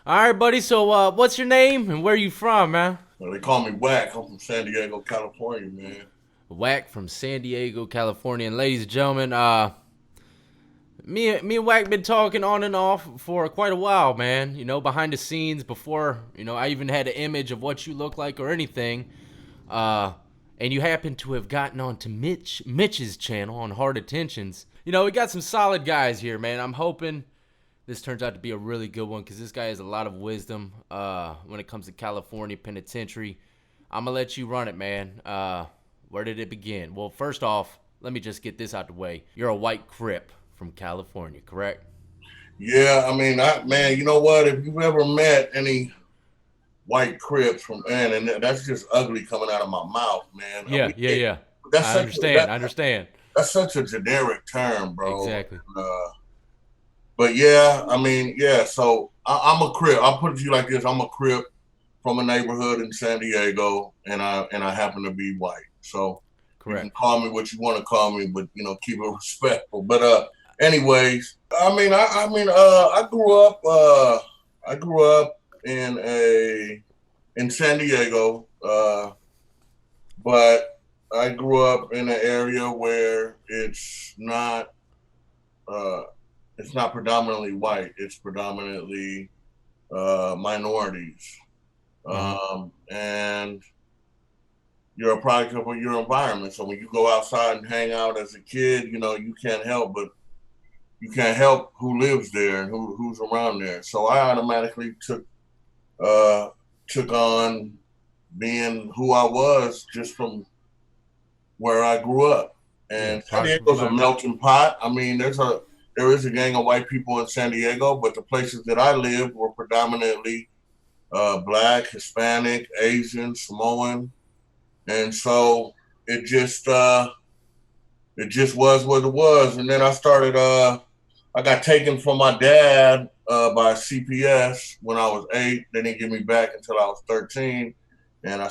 All right, buddy. So, what's your name and where you from, man? Well, they call me Whack. I'm from San Diego, California, man. Wack from San Diego, California. And ladies and gentlemen, me and Wack been talking on and off for quite a while, man. You know, behind the scenes before I even had an image of what you look like or anything. Uh, and you happen to have gotten onto Mitch's channel on Hard Attentions. You know, we got some solid guys here, man. I'm hoping this turns out to be a really good one because this guy has a lot of wisdom when it comes to California penitentiary. I'm gonna let you run it, man. Where did it begin? Well, first off, let me just get this out the way. You're a white Crip from California, correct? Yeah, I mean, man, you know what? If you've ever met any white Crips from man, and that's just ugly coming out of my mouth, man. Yeah, yeah, yeah. That's I such understand. I understand. that's such a generic term, bro. Exactly. But yeah, I mean, yeah. So I'm a Crip. I'll put it to you like this: I'm a Crip from a neighborhood in San Diego, and I happen to be white. So you can Correct. call me what you want to call me, but keep it respectful. But anyways, I grew up in San Diego, but I grew up in an area where uh, it's not predominantly white. It's predominantly minorities, Mm-hmm. and you're a product of your environment. So when you go outside and hang out as a kid, you can't help who lives there and who's around there. So I automatically uh, took on being who I was just from where I grew up. Yeah, And San product of Diego's a environment. melting pot. I mean, there is a gang of white people in San Diego, but the places that I lived were predominantly black, Hispanic, Asian, Samoan, and so it just uh, it just was what it was. And then I got taken from my dad by CPS when I was 8. They didn't give me back until I was 13.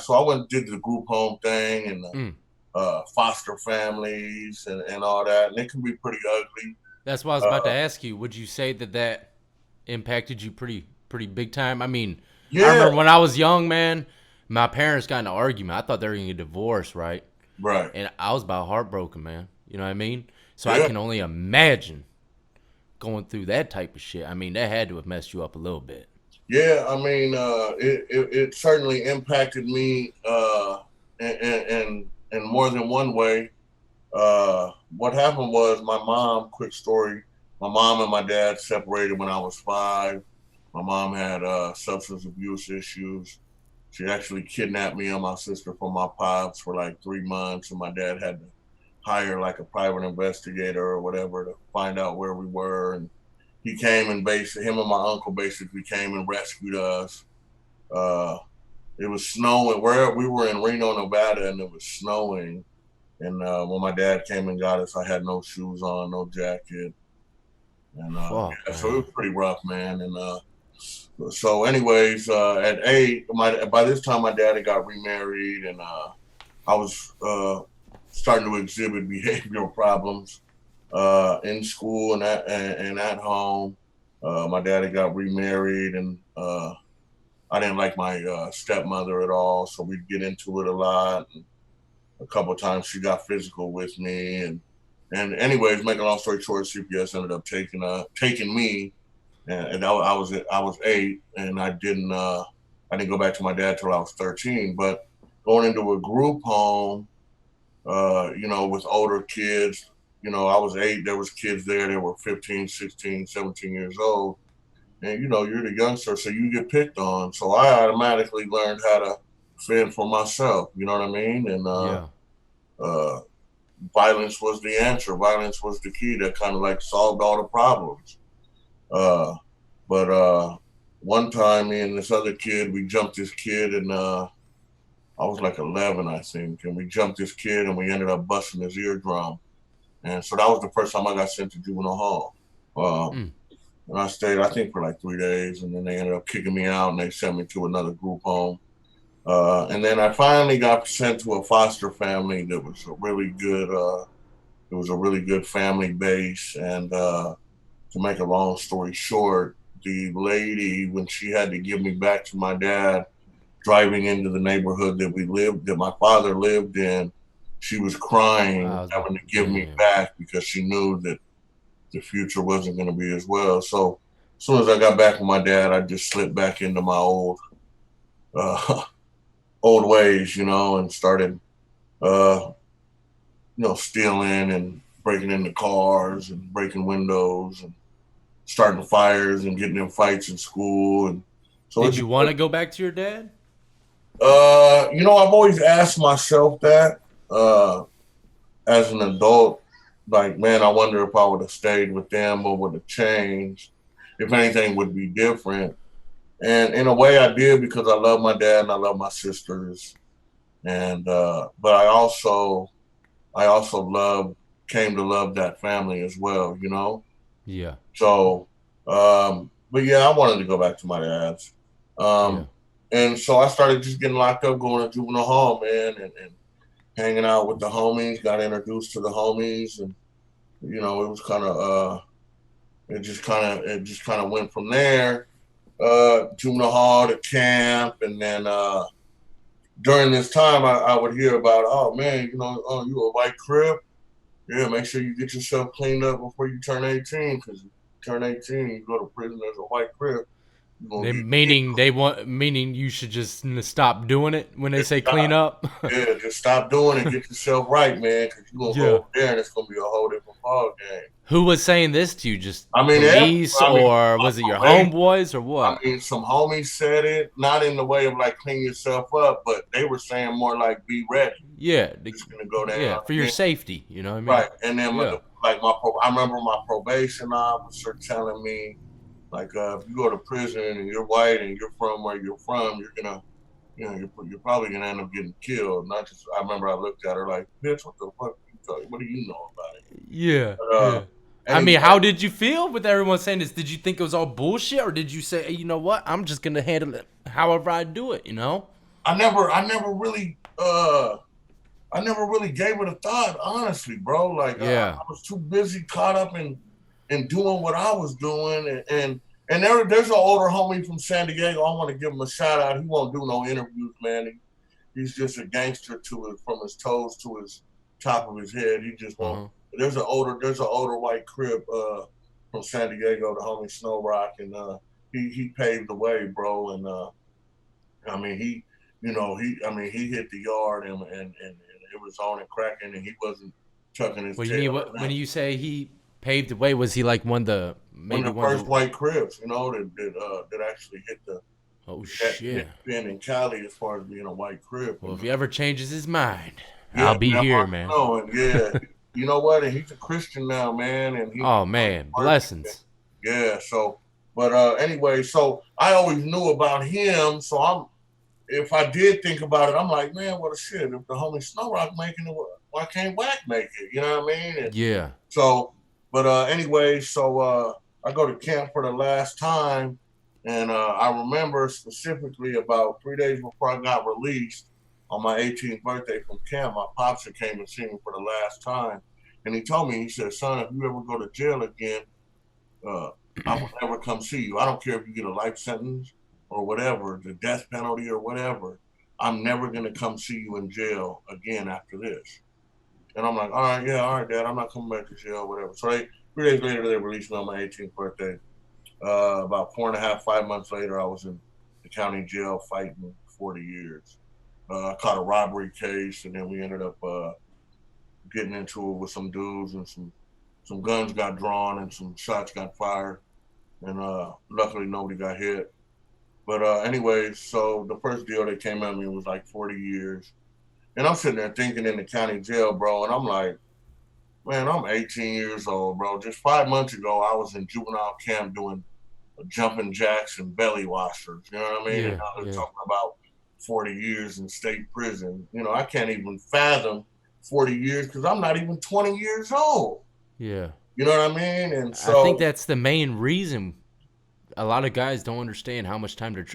So I went and did the group home thing and Mm. foster families and all that. And it can be pretty ugly. That's what I was about to Uh, ask you. Would you say that impacted you pretty big time? I mean, I yeah, remember when I was young, man. My parents got in an argument. I thought they were gonna get divorced, right? right. And I was about heartbroken, man. You know what I mean? So I Yeah, can only imagine going through that type of shit. I mean, that had to have messed you up a little bit. yeah. I mean, it certainly impacted me in more than one way. What happened was my mom, quick story, my mom and my dad separated when I was 5. My mom had substance abuse issues. She actually kidnapped me and my sister from my pops for like 3 months, and my dad had to hire like a private investigator or whatever to find out where we were. And he came and basically, him and my uncle basically came and rescued us. Uh, it was snowing. Where we were in Reno, Nevada, and it was snowing. And when my dad came and got us, I had no shoes on, no jacket, and Fuck, yeah, so it man. was pretty rough, man. And so, anyways, at 8, by this time my daddy got remarried, and I was starting to exhibit behavioral problems in school and at home. My daddy got remarried, and I didn't like my stepmother at all, so we'd get into it a lot. And a couple of times she got physical with me, and anyways, make a long story short, CPS ended up taking me, and I was 8, and I didn't go back to my dad till I was 13. But going into a group home, with older kids, I was 8. There was kids there that were 15, 16, 17 years old, and you're the youngster, so you get picked on. So I automatically learned how to fend for myself. You know what I mean? And Yeah. uh, violence was the answer. Violence was the key that kind of like solved all the problems. Uh, but one time, me and this other kid, we jumped this kid, and I was like 11, I think, and we jumped this kid, and we ended up busting his eardrum. And so that was the first time I got sent to juvenile hall. Um, Mm. and I stayed, I think, for like 3 days, and then they ended up kicking me out, and they sent me to another group home. And then I finally got sent to a foster family that was a really good. It was a really good family base, and to make a long story short, the lady, when she had to give me back to my dad, driving into the neighborhood that my father lived in, she was crying, Wow, having to give me damn. back because she knew that the future wasn't going to be as well. So as soon as I got back with my dad, I just slipped back into my uh, old ways, and started, uh, stealing and breaking into cars and breaking windows and starting fires and getting in fights in school. And so it Did just, you want to go back to your dad? I've always asked myself that, as an adult, like, man, I wonder if I would have stayed with them or would have changed, if anything would be different. And in a way I did, because I love my dad and I love my sisters. And, but I also came to love that family as well. Yeah. So, but yeah, I wanted to go back to my dad's. Yeah. Um, and so I started just getting locked up, going to juvenile hall, man, and hanging out with the homies, got introduced to the homies. And, it was kind of, it just kind of went from there, juvenile hall to camp. And then, during this time, I would hear about, oh man, oh, you a white crip? Yeah, make sure you get yourself cleaned up before you turn 18, because you turn 18, you go to prison as a white crip, you're gonna They get meaning you should just stop doing it when they killed. say clean up. Yeah, just stop doing it, get yourself right, man, because you're gonna go Yeah. over there and it's gonna be a whole different ball game. Who was saying this to you? Just I mean, police, I mean, or was it my your probation. homeboys, or I what? mean, some homies said it, not in the way of like clean yourself up, but they were saying more like be ready. Yeah, It's gonna go down. yeah, for your safety. You know what I mean? Right. And then Yeah. I remember my probation officer telling me, like, if you go to prison and you're white and you're from where you're from, you're gonna, you're probably gonna end up getting killed. Not just. I remember I looked at her like, bitch, what the fuck? What do you know about it? Yeah. But, Yeah. I anyway, mean, how did you feel with everyone saying this? Did you think it was all bullshit, or did you say, hey, you know what? I'm just gonna handle it however I do it. You know? I never really gave it a thought, honestly, bro. Like, Yeah. I was too busy caught up in doing what I was doing. And there's an older homie from San Diego. I want to give him a shout out. He won't do no interviews, man. He's just a gangster from his toes to his top of his head. He just Uh won't. huh. There's an older white crib, from San Diego, the homie Snow Rock, and, he paved the way, bro. And, I mean, he hit the yard, and it was on and cracking, and he wasn't tucking his What do you tail mean? or What when nothing. you say he paved the way? Was he like one of the One maybe of the one of first the? white cribs, that actually Oh hit shit. Ben in Cali as far as being a white crib. Well, And, if he ever changes his mind, yeah, I'll be man, here, I man. know. And yeah, you know what? And he's a Christian now, man, and he's Oh man, working. blessings. Yeah. So, but, anyway, so I always knew about him. So if I did think about it, I'm like, man, what a shit. If the homie Snow Rock making it, why can't Whack make it? You know what I mean? And Yeah. so, but, anyway, so, I go to camp for the last time, and, I remember specifically about 3 days before I got released on my 18th birthday from camp, my pops came and seen me for the last time, and he told me, he said, son, if you ever go to jail again, uh, I will never come see you. I don't care if you get a life sentence or whatever, the death penalty or whatever. I'm never gonna come see you in jail again after this. And I'm like, all right, yeah, all right, Dad, I'm not coming back to jail, whatever. So 3 days later, they released me on my 18th birthday. About 4.5, 5 months later, I was in the county jail fighting 40 years. I caught a robbery case, and then we ended up, getting into it with some dudes, and some guns got drawn and some shots got fired, and, luckily nobody got hit. But, anyway, so the first deal that came at me was like 40 years. And I'm sitting there thinking in the county jail, bro, and I'm like, man, I'm 18 years old, bro. Just 5 months ago, I was in juvenile camp doing jumping jacks and belly washers. You know what I mean? And Yeah. now they're Yeah. talking about 40 years in state prison. I can't even fathom 40 years because I'm not even 20 years old. Yeah. You know what I mean? And I think so, that's the main reason a lot of guys don't understand how much time they're.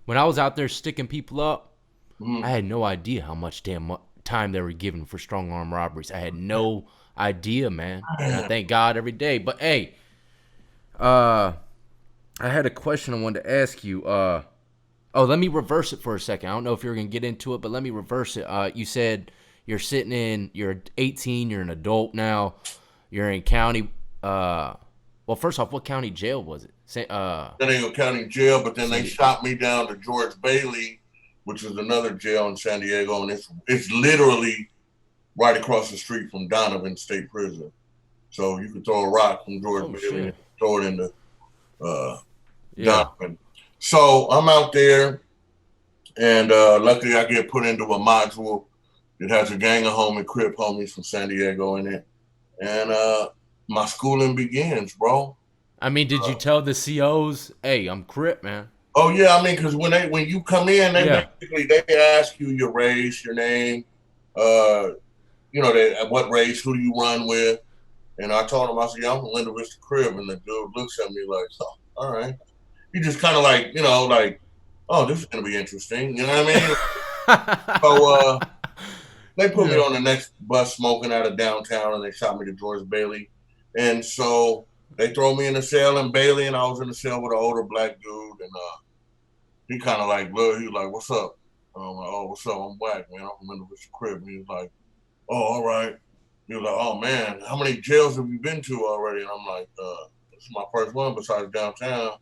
When I was out there sticking people up, I mm, had no idea how much time they were given for strong arm robberies. I had no idea, man. And I man, thank God every day. But hey, uh, I had a question I wanted to ask you. Oh, let me reverse it for a second. I don't know if you're gonna get into it, but let me reverse it. You said you're 18, you're an adult now, you're in county. Well, first off, what county jail was it? San Diego County Jail, but then they San. shot me down to George Bailey, which is another jail in San Diego, and it's literally right across the street from Donovan State Prison. So you could throw a rock from George Oh Bailey and shit. throw it into uh, Yeah. Donovan. So I'm out there, and luckily I get put into a module that has a gang of CRIP homies from San Diego in it, and my schooling begins, bro. I mean, did you tell the COs, "Hey, I'm Crip, man"? Oh yeah, I mean, because when you come in, Yeah. they ask you your race, your name, uh, what race, who do you run with, and I told him, I said, yeah, I'm from Linda Vista Crib, and the dude looks at me like, oh, all right. He just kind of like, like, oh, this is gonna be interesting, you know what I mean? So they put me Yeah. on the next bus smoking out of downtown, and they shot me to George Bailey, and so they throw me in a cell in Bailey, and I was in a cell with an older black dude, and he kind of like, look, he was like, what's up? I'm like, oh, what's up? I'm black, man. I'm from Individual Crib. And he was like, oh, all right. He was like, oh, man, how many jails have you been to already? And I'm like, this is my first one besides downtown.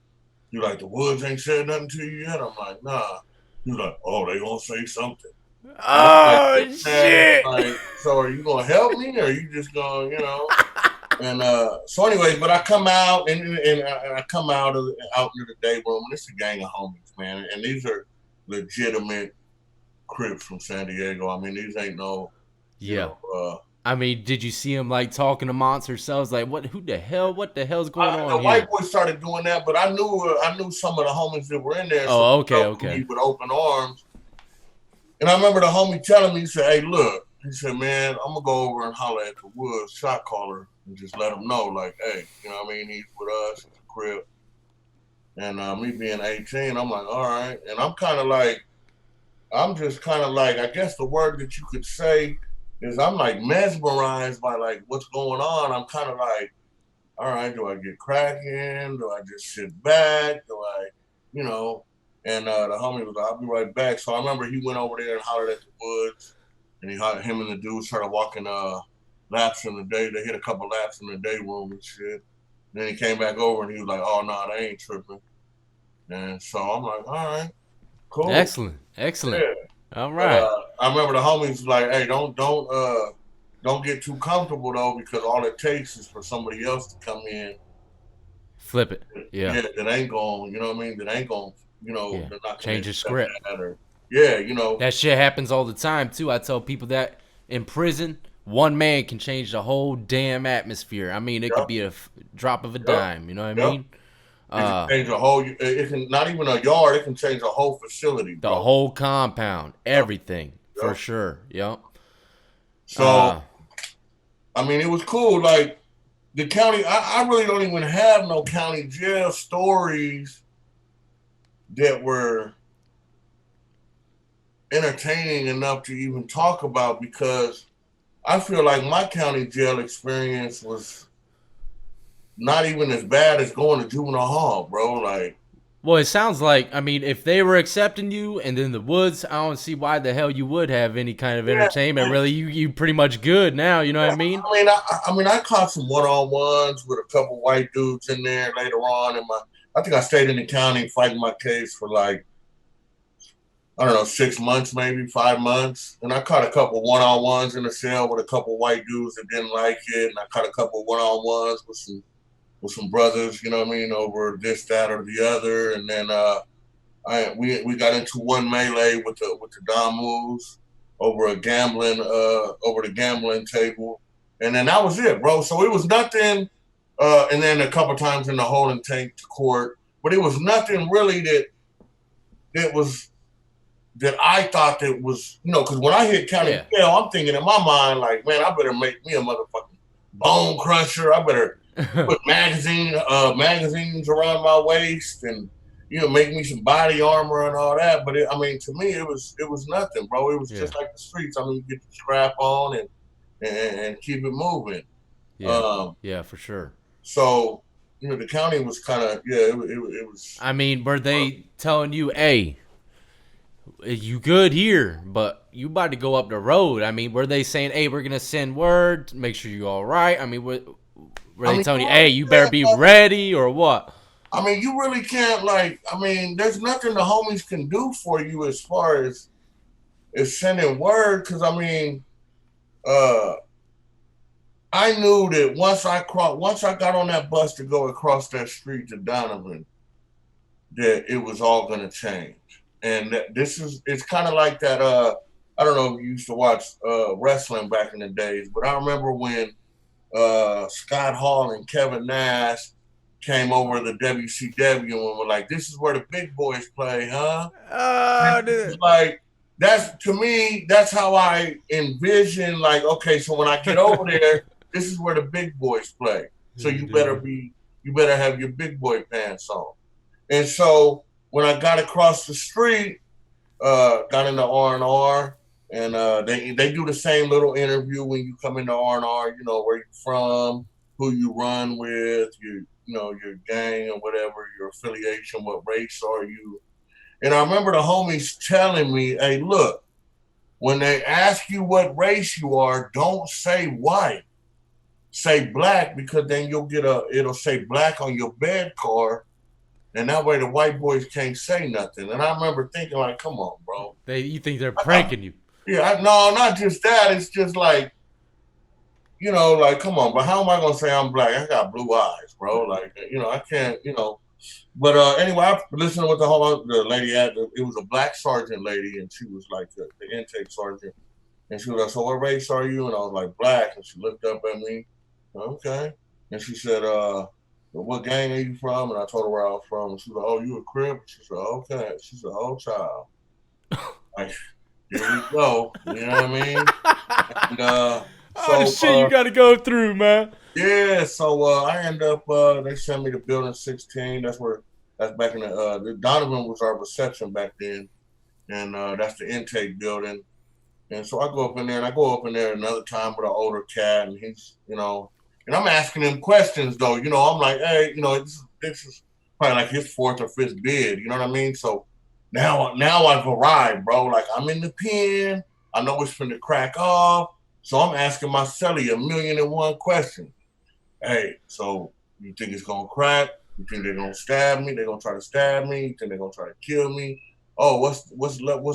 He was like, the Woods ain't said nothing to you yet? I'm like, nah. He was like, oh, they gonna say something. And I'm like, Oh man, shit. like, so are you gonna help me or are you just gonna, And so, anyways, but I come out and I come out into the day room, and it's a gang of homies, man, and these are legitimate Crips from San Diego. I mean, these ain't no, you Yeah. know. I mean, did you see him like talking to monster cells? Like, what? Who the hell? What the hell's going on The white here? boys started doing that, but I knew some of the homies that were in there, so Oh, they okay, welcomed okay. me with open arms. And I remember the homie telling me, he said, "Hey, look," he said, "Man, I'm gonna go over and holler at the Woods shot caller and just let him know, like, hey, you know what I mean? He's with us, he's a Crip." And me being 18, I'm like, all right. And I'm just kind of like, I guess the word that you could say is I'm like mesmerized by like what's going on. I'm kind of like, all right, do I get cracking? Do I just sit back? Do I, you know? And the homie was like, I'll be right back. So I remember he went over there and hollered at the Woods, and him and the dude started walking laps in the day. They hit a couple laps in the day room and shit. And then he came back over and he was like, oh no, they ain't tripping. And so I'm like, all right, cool. Excellent, excellent. Yeah. All But right. I remember the homies like, hey, don't get too comfortable though, because all it takes is for somebody else to come in. Flip it. Yeah, Yeah, that ain't going, you know what I mean? That ain't going, yeah. they're not gonna Change the accept script. that or yeah, That shit happens all the time too. I tell people that in prison, one man can change the whole damn atmosphere. I mean, it could yep, be a drop of a yep, dime. You know what I yep. mean? It can Uh, change a whole. It can not even a yard. It can change a whole facility, the bro. whole compound, Yep, everything for yep. sure. Yep. So Uh, I mean, it was cool. Like the county, I really don't even have no county jail stories that were entertaining enough to even talk about because I feel like my county jail experience was not even as bad as going to juvenile hall, bro. Like, well, it sounds like I mean, if they were accepting you and then the woods, I don't see why the hell you would have any kind of yeah, entertainment. Really, you pretty much good now. You know what I mean? I caught some one on ones with a couple white dudes in there later on. I think I stayed in the county fighting my case for like I don't know 6 months, maybe 5 months, and I caught a couple one on ones in the cell with a couple white dudes that didn't like it, and I caught a couple one on ones with some brothers, you know what I mean, over this, that, or the other, and then we got into one melee with the Damus over the gambling table, and then that was it, bro. So it was nothing. And then a couple times in the holding tank to court, but it was nothing really that was that I thought that was because when I hit county Yeah. jail, I'm thinking in my mind like, man, I better make me a motherfucking bone crusher. I better put magazines around my waist and make me some body armor and all that. But I mean, to me, it was nothing, bro. It was Yeah. just like the streets. I mean, you get the strap on and keep it moving. Yeah. Um, Yeah, for sure. so the county was kind of, yeah, it was. I mean, were they telling you, "Hey, you good here, but you about to go up the road"? I mean, were they saying, "Hey, we're gonna send word, make sure you all right"? I mean, were I they mean, telling you you, "Hey, really you better can't. be ready" or what? I mean, you really can't. Like, I mean, there's nothing the homies can do for you as far as sending word. Because I mean, uh, I knew that once I got on that bus to go across that street to Donovan, that it was all gonna change. And this is it's kind of like that. I don't know if you used to watch wrestling back in the days, but I remember when Scott Hall and Kevin Nash came over to WCW and were like, "This is where the big boys play, huh?" And Oh, it was dude. like that's to me, that's how I envision. Like, okay, so when I get over there, this is where the big boys play. So you better have your big boy pants on. And so when I got across the street, got into R&R, and they do the same little interview when you come into R&R. You know where you from, who you run with, your gang or whatever, your affiliation, what race are you. And I remember the homies telling me, "Hey, look, when they ask you what race you are, don't say white, say black, because then it'll say black on your bed card, and that way the white boys can't say nothing." And I remember thinking, like, come on, bro. You think they're I, pranking you? yeah, no, not just that. It's just like, like, come on, but how am I gonna say I'm black? I got blue eyes, bro. Like, I can't. But anyway, I listened to what the lady had. It was a black sergeant lady, and she was like the intake sergeant, and she was like, "So what race are you?" And I was like, "Black." And she looked up at me, okay, and she said, "What gang are you from?" And I told her where I was from, and she was like, "Oh, you a Crip?" She said, "Okay." She said, "Oh, child, like here we go." You know what I mean? And Oh, the so shit you got to go through, man. yeah, so I end up they sent me to building 16. That's back in the Donovan was our reception back then, and that's the intake building. And so I go up in there, and I go up in there another time with an older cat, and and I'm asking him questions though. I'm like, hey, this is probably like his fourth or fifth bid. You know what I mean? So now I've arrived, bro. Like I'm in the pen. I know it's finna crack off. So I'm asking my celly 1,000,001 questions. Hey, so you think it's gonna crack? You think they're gonna stab me? They're gonna try to stab me? You think they're gonna try to kill me? Oh, what's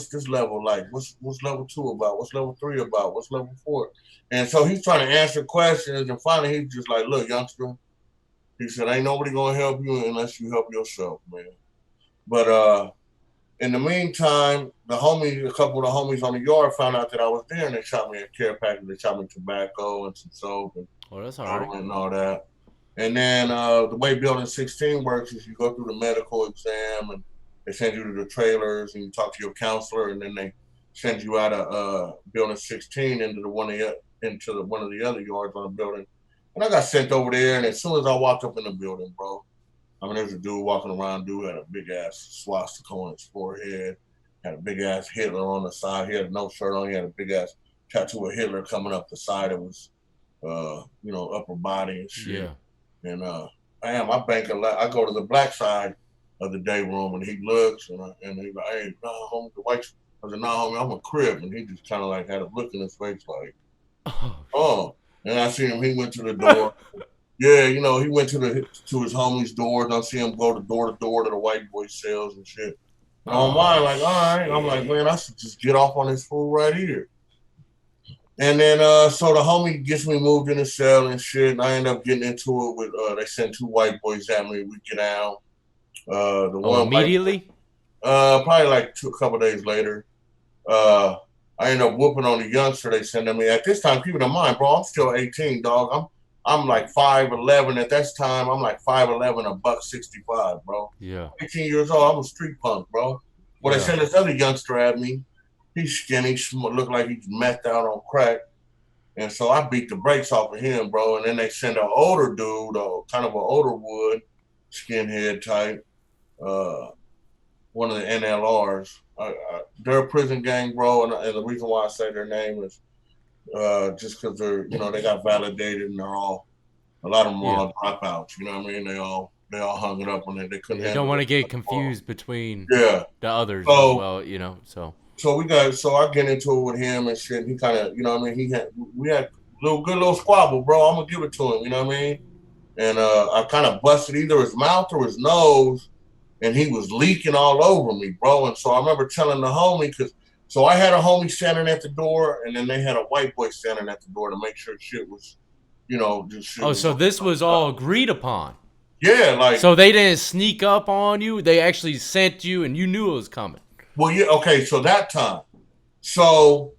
this level like? What's level 2 about? What's level 3 about? What's level 4? And so he's trying to answer questions, and finally he's just like, "Look, youngster," he said, "ain't nobody gonna help you unless you help yourself, man." But in the meantime, a couple of the homies on the yard found out that I was there, and they shot me a care package. They shot me tobacco and some soap and Oh, that's all right. deodorant and all that. And then the way Building 16 works is you go through the medical exam, and they send you to the trailers, and you talk to your counselor, and then they send you out of Building 16 into one of the other yards on the building. And I got sent over there, and as soon as I walked up in the building, bro, I mean, there's a dude walking around. Dude had a big ass swastika on his forehead, had a big ass Hitler on the side. He had no shirt on. He had a big ass tattoo of Hitler coming up the side of his, upper body and shit. Yeah. And I bank a lot. I go to the black side of the day room, and he looks, and he's like, "Hey, nah, homie, the white." I said, "Nah, homie, I'm a Crip," and he just kind of like had a look in his face, like, Oh, "Oh." And I see him. He went to the door. Yeah, he went to his homie's door. And I see him go to door to the white boy cells and shit. And on mine, oh like, all right, I'm like, shit. man, I should just get off on this fool right here. And then so the homie gets me moved in the cell and shit, and I end up getting into it with they sent two white boys at me. We get out. The Oh, one white boy, immediately? probably like a couple days later, uh, I end up whooping on the youngster they sent me. At this time, keep it in mind, bro, I'm still 18, dog. I'm like 5'11 at this time. I'm like 5'11, a buck 65, bro. Yeah. 18 years old. I'm a street punk, bro. Well, they Yeah. sent this other youngster at me. He's skinny, looked like he's methed out on crack. And so I beat the brakes off of him, bro. And then they send an older dude, kind of an older wood, skinhead type, uh, one of the NLRs. They're a prison gang, bro. And the reason why I say their name is just because they got validated and they're all A lot of them were Yeah. all dropouts. You know what I mean? They all hung it up on it. They couldn't Yeah, you don't handle want it to get anymore. confused between Yeah. the others as So well, you know. So so I get into it with him and shit. He kind of, you know what I mean? We had good little squabble, bro. I'm gonna give it to him. You know what I mean? And I kind of busted either his mouth or his nose, and he was leaking all over me, bro. And so I remember telling the homie, because so I had a homie standing at the door, and then they had a white boy standing at the door to make sure shit was, just shit oh, was. so this was all agreed upon. Yeah, like, So they didn't sneak up on you. They actually sent you, and you knew it was coming. well, yeah, okay. So that time, so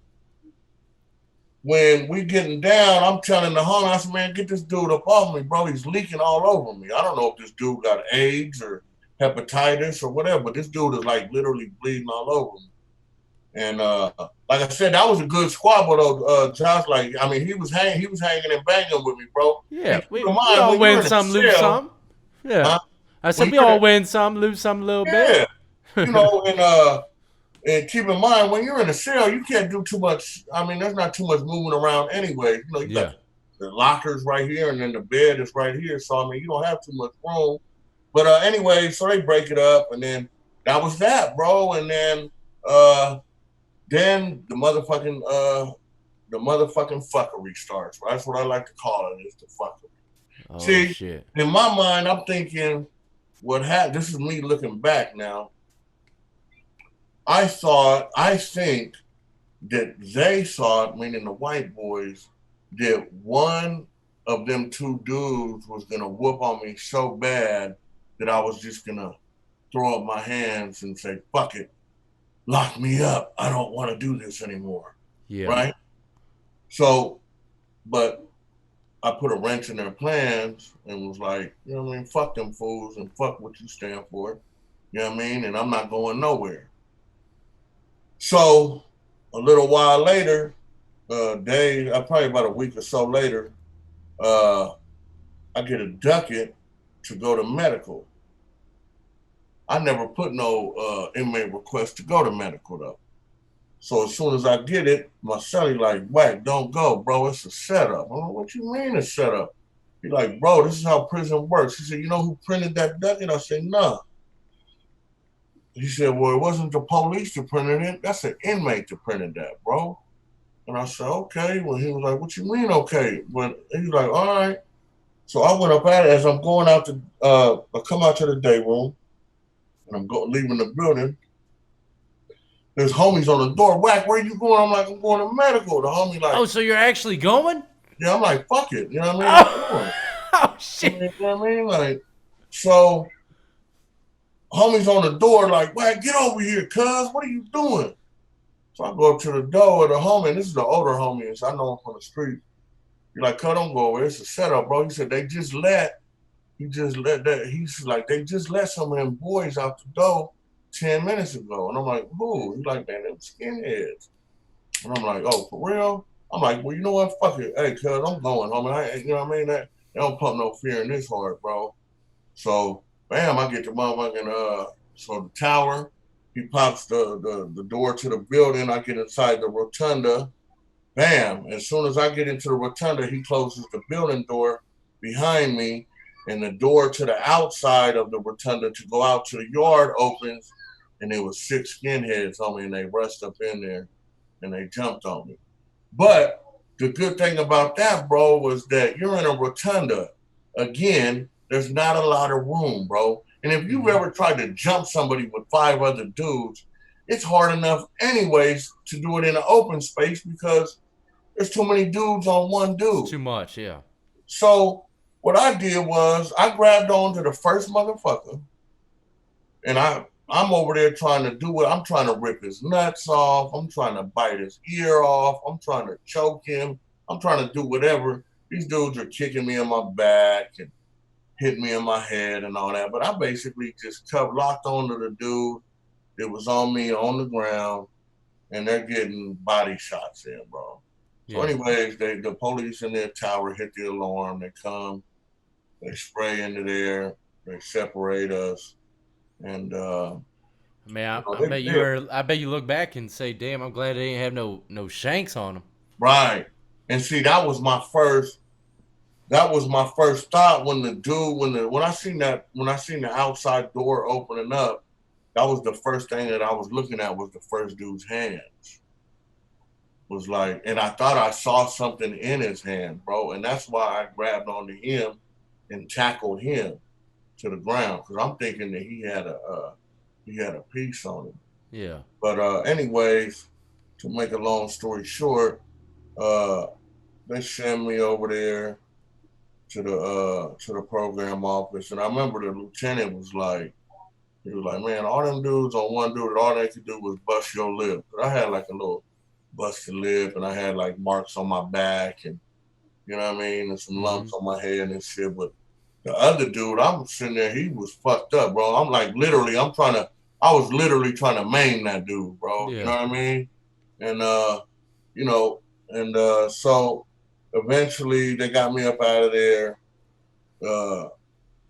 when we getting down, I'm telling the homie, I said, man, get this dude up off me, bro. He's leaking all over me. I don't know if this dude got AIDS or hepatitis or whatever, but this dude is like literally bleeding all over me. And like I said, that was a good squabble though. Josh, like, I mean, he was hanging and banging with me, bro. Yeah, And keep in we mind, all when you're win in a some, lose cell, some. Yeah, huh? I When said we you're in all a, win some, lose some a little bit. yeah, you know, and keep in mind, when you're in a cell, you can't do too much. I mean, there's not too much moving around anyway. You know, you got Yeah. the lockers right here, and then the bed is right here. So I mean, you don't have too much room. But anyway, so they break it up, and then that was that, bro. And uh, then the motherfucking fuckery starts. Right? That's what I like to call it. Is the fuckery. Oh See, shit. in my mind, I'm thinking, what happened? This is me looking back now. I think that they thought, meaning the white boys, that one of them two dudes was gonna whoop on me so bad that I was just gonna throw up my hands and say, fuck it, lock me up. I don't want to do this anymore. Yeah. Right? So, but I put a wrench in their plans and was like, you know what I mean? Fuck them fools and fuck what you stand for. You know what I mean? And I'm not going nowhere. So a little while later, probably about a week or so later, uh, I get a ducat to go to medical. I never put no inmate request to go to medical though. So as soon as I get it, my celly like, whack, don't go, bro. It's a setup. I'm like, what you mean a setup? He like, bro, this is how prison works. He said, you know who printed that ducat? I said, nah. He said, well, it wasn't the police that printed it. That's an inmate that printed that, bro. And I said, okay. Well, he was like, what you mean, okay? But he was like, all right. So I went up at it as I'm going out to, I come out to the day room and leaving the building. There's homies on the door. Whack, where you going? I'm like, I'm going to medical. The homie Oh, like, so you're actually going? yeah, I'm like, fuck it. You know what I mean? I'm going. Oh, oh I shit. mean, you know what I mean? Like, so homies on the door, like, whack, get over here, cuz. What are you doing? So I go up to the door of the homie, and this is the older homie, so I know him from the street. You're like, cuz, don't go away. It's a setup, bro. He said, he just let that, he's like, they just let some of them boys out the door 10 minutes ago. And I'm like, who? He's like, man, them skinheads. And I'm like, oh, for real? I'm like, well, you know what? Fuck it. Hey, cuz, I'm going, homie. You know what I mean? They don't pump no fear in this heart, bro. So, bam, I get the motherfucking, so the tower, he pops the door to the building. I get inside the rotunda. Bam. As soon as I get into the rotunda, he closes the building door behind me, and the door to the outside of the rotunda to go out to the yard opens, and there was six skinheads on me, and they rushed up in there and they jumped on me. But the good thing about that, bro, was that you're in a rotunda. Again, there's not a lot of room, bro. And if you've Mm-hmm. ever tried to jump somebody with five other dudes, it's hard enough, anyways, to do it in an open space because there's too many dudes on one It's dude. too much, yeah. So what I did was I grabbed on to the first motherfucker, and I'm over there trying to do it. I'm trying to rip his nuts off. I'm trying to bite his ear off. I'm trying to choke him. I'm trying to do whatever. These dudes are kicking me in my back and hitting me in my head and all that. But I basically just locked onto the dude that was on me on the ground, and they're getting body shots in, bro. So, Yeah. anyways, the police in their tower hit the alarm. They come, they spray into there, they separate us, and Man, I they bet you did. were. I bet you look back and say, "Damn, I'm glad they didn't have no shanks on them." Right. And see, that was my first. that was my first thought when the dude when I seen the outside door opening up. That was the first thing that I was looking at was the first dude's hands. Was like, and I thought I saw something in his hand, bro, and that's why I grabbed onto him and tackled him to the ground because I'm thinking that he had a piece on him. Yeah. But anyways, to make a long story short, uh, they sent me over there to the program office, and I remember the lieutenant was like, he was like, man, all them dudes on one dude, all they could do was bust your lip. But I had like a little busted lip, and I had like marks on my back, and you know what I mean, and some Mm-hmm. lumps on my head and shit. But the other dude, I'm sitting there, he was fucked up, bro. I'm like, literally, I was literally trying to maim that dude, bro. You know Yeah. what I mean? And you know, and so eventually they got me up out of there. Uh,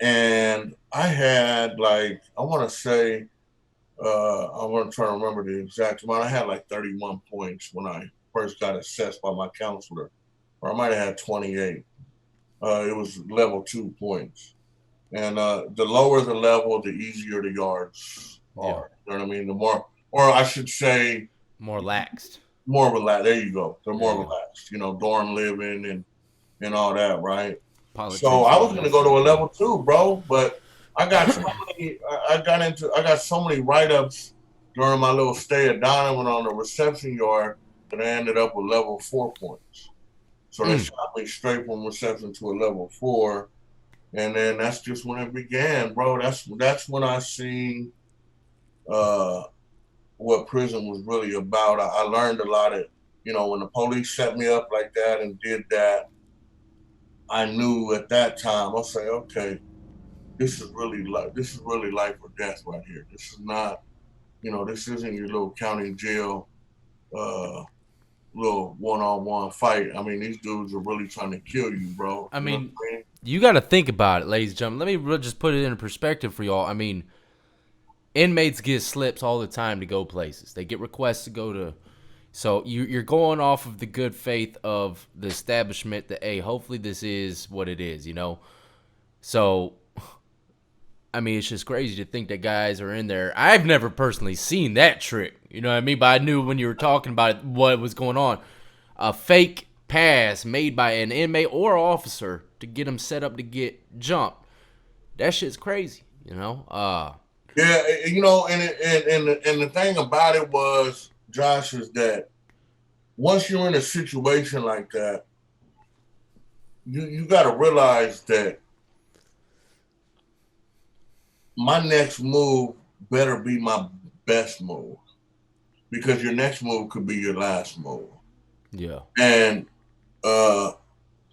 and I had like, I want to say, I want to try to remember the exact amount. I had like 31 points when I first got assessed by my counselor, or I might have had 28. It was level 2 points. And the lower the level, the easier the yards Yeah. are. You know what I mean? The more, or I should say, More laxed. more relaxed. There you go. They're There more you go. relaxed. You know, dorm living and all that, right? So I Politicians was and gonna go to stuff. a Yeah. level 2, bro, but I got so many. I got so many write ups during my little stay at Donovan on the reception yard that I ended up with level 4 points. So they Mm. shot me straight from reception to a level 4, and then that's just when it began, bro. That's when I seen uh, what prison was really about. I learned a lot of, you know, when the police set me up like that and did that. I knew at that time. I'll say, okay, this is really life or death right here. This is not, you know, this isn't your little county jail, uh, little one-on-one fight. I mean, these dudes are really trying to kill you, bro. I You know mean, what I mean? you got to think about it, ladies and gentlemen. Let me just put it in perspective for y'all. I mean, inmates get slips all the time to go places. They get requests to go to. So you're going off of the good faith of the establishment that, hey, hopefully this is what it is, you know? So, I mean, it's just crazy to think that guys are in there. I've never personally seen that trick, you know what I mean? But I knew when you were talking about it, what was going on. A fake pass made by an inmate or officer to get them set up to get jumped. That shit's crazy, you know? Yeah, you know, and the thing about it was, Josh, is that once you're in a situation like that, you got to realize that my next move better be my best move because your next move could be your last move. Yeah. And uh,